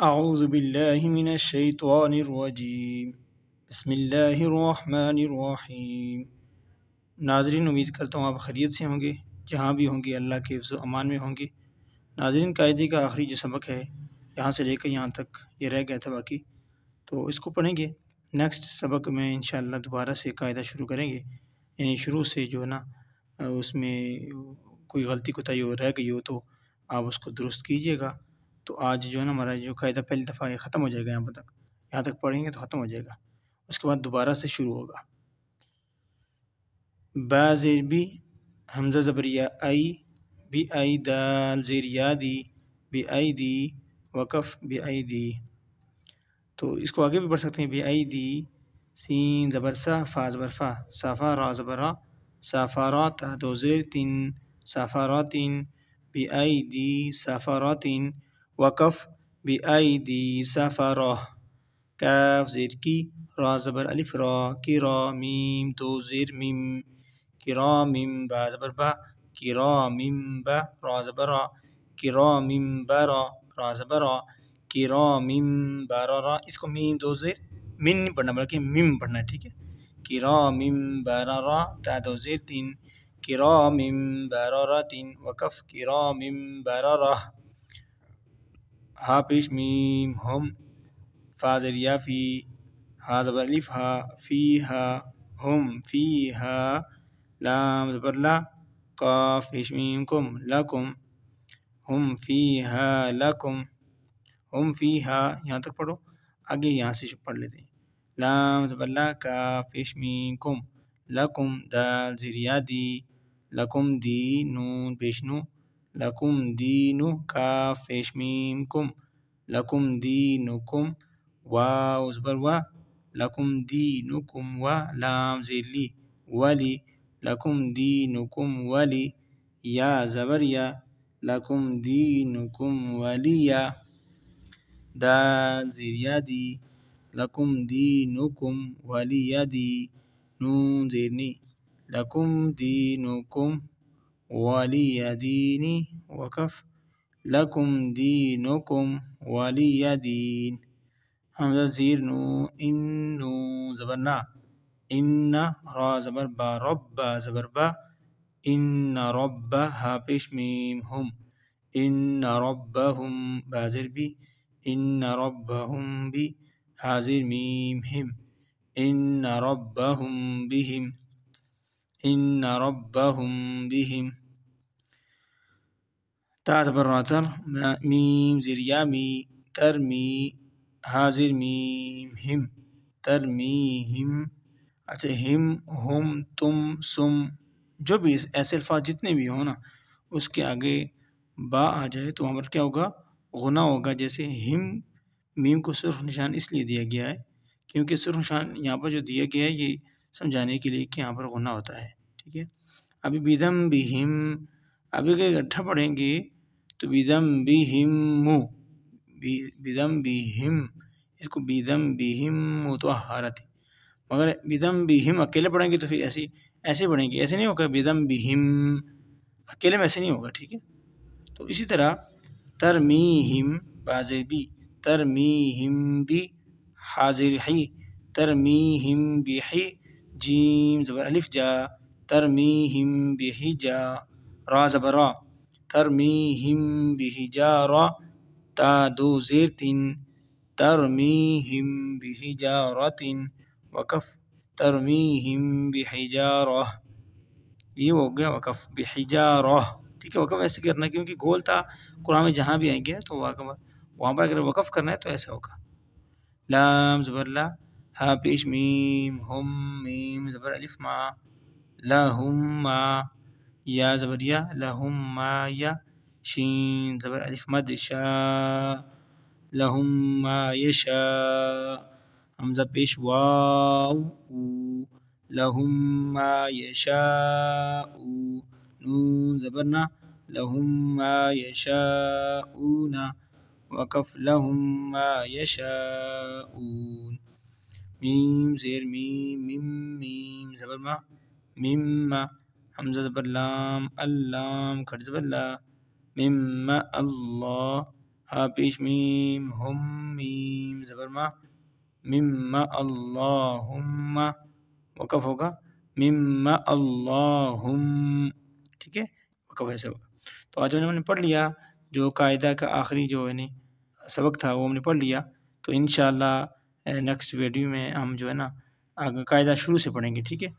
اعوذ باللہ من الشیطان الرجیم بسم اللہ الرحمن الرحیم۔ ناظرین، امید کرتا ہوں آپ خیریت سے ہوں گے، جہاں بھی ہوں گے اللہ کے حفظ و امان میں ہوں گے۔ ناظرین، قاعدے کا آخری جو سبق ہے یہاں سے لے کر یہاں تک یہ رہ گیا تھا باقی، تو اس کو پڑھیں گے۔ نیکسٹ سبق میں انشاءاللہ دوبارہ سے قاعدہ شروع کریں گے، یعنی شروع سے جو ہے نا اس میں کوئی غلطی کوتاہی رہ گئی ہو تو آپ اس کو درست کیجیے گا۔ تو آج جو ہے نا ہمارا جو قاعدہ پہلی دفعہ یہ ختم ہو جائے گا، یہاں تک پڑھیں گے تو ختم ہو جائے گا، اس کے بعد دوبارہ سے شروع ہوگا۔ با زیر بی، حمزہ زبر یا ای، بی ای دال زیر یا دی، بی ای دی، وقف بی ای دی۔ تو اس کو آگے بھی پڑھ سکتے ہیں، بی ای دی، سین زبر سا، فا زبر فا، صافا را زبر را، سافارات دو زیر تین، سافاراتین، بی ای دی سافاراتین، وقف بی ای دی سافارہ، کاف زیر کی، را زبر الف را، کرامیم دو زیر میم، کرامیم با زبر با، کرامیم با، را زبر را، کرامیم برا، را زبر را، کرامیم برارا۔ اس کو میم دو زیر من نہیں پڑھنا بلکہ میم پڑھنا ہے، ٹھیک ہے۔ کرامیم برارا، تا دو زیر تین، کرامیم براراتین، وقف کرامیم برارہ، ہا پیش میم ہم، فا زیر یا فی، ہا زبر الف ہا، فی ہا، ہم فی ہا، لام زبر لا، قاف پیش میم کم، لکم، ہم فی ہا لکم، ہم فی ہا، یہاں تک پڑھو، آگے یہاں سے پڑھ لیتے ہیں۔ لام زبر لا، کاف پیش میم کم، لکم، دال زیر یا دی، لکم دی، نون پیش نو، لکم دینو، کاف پیش میم کم، لکم دینکم، واو زبر وا، لکم دینکم و، لام زیر لی، ولی، لکم دینکم ولی، یا زبر یا، لکم دینکم ولیہ، دال زیر یا دی، لکم دینکم ولیہ دی، نون زیر نی، لکم دینکم ولیہ دینی، وقف لکم دینکم ولیہ دین، حمزہ زیر نو، ان نون زبر نا، ان، را زبر با، رب زبر با، ان رب، ہا پیش میم ہم، ان ربہم، با زیر بی، ان ربہم بی، ہا زیر میم ہم، ان ربہم بہم، ان ربہم بہم، تا زبر را تر، میم زیر یا می، ترمی، ہا زیر میم ہم، ترمیہم۔ اچھا، ہم، ہم، تم، سم، جو بھی ایسے الفاظ جتنے بھی ہوں نا اس کے آگے با آ جائے تو وہاں پر کیا ہوگا؟ غنہ ہوگا۔ جیسے ہم، میم کو سرخ نشان اس لیے دیا گیا ہے کیونکہ سرخ نشان یہاں پر جو دیا گیا ہے یہ سمجھانے کے لیے کہ یہاں پر غنہ ہوتا ہے، ٹھیک ہے۔ ابھی بدم بہم، ابھی کہ اکٹھا پڑھیں گے تو بدم بہم، بدم بہم، اس کو بدم بہم مطہرۃ، مگر بدم بہم اکیلے پڑھیں گے تو پھر ایسے پڑھیں گے، ایسے نہیں ہوگا بدم بہم، اکیلے میں ایسے نہیں ہوگا، ٹھیک ہے۔ تو اسی طرح ترمیہم، بازر بی، ترمیہم بی، حاضر حی، ترمیہم بحی، جیم زبر الف جا، ترمیہم بحجا، را زبر را، ترمیہم بحجارہ، تا دو زیر تین، ترمیہم بحجارۃ، وقف ترمیہم بحجارہ، یہ ہو گیا وقف بحجارہ، ٹھیک ہے۔ وقف ایسے کرنا ہے کیونکہ گول تھا، قرآن میں جہاں بھی آئیں گے تو وہاں پر اگر وقف کرنا ہے تو ایسا ہوگا۔ لام زبر لا، ہا پیش میم ہم، میم زبر الف ما، لہم ما، یا زبر یا، لہم ما یا، شین زبر الف مد شا، لہم ما یشاء، حمزہ پیش واو او، لہم ما یشاء، نون زبر نا، لہم ما یشاءون، وقف لہم ما یشاءون، میم زیر میم، میم، میم زبر ما، مما، حمزہ زبر لام، اللام کھٹ زبر لا، مما اللہ، ہا پیش میم ہم میم زبر ما مما اللہم وقف ہوگا مما اللہم ٹھیک ہے وقف ایسے ہوگا. تو آج ہم نے پڑھ لیا جو قاعدہ کا آخری جو ہے سبق تھا وہ ہم نے پڑھ لیا. تو انشاءاللہ نیکسٹ ویڈیو میں ہم جو ہے نا آگے قاعدہ شروع سے پڑھیں گے. ٹھیک ہے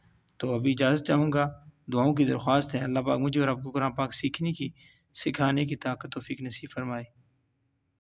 تو ابھی اجازت چاہوں گا. دعاؤں کی درخواست ہے اللہ پاک مجھے اور آپ کو قرآن پاک سیکھنے کی سکھانے کی طاقت توفیق نصیب فرمائے.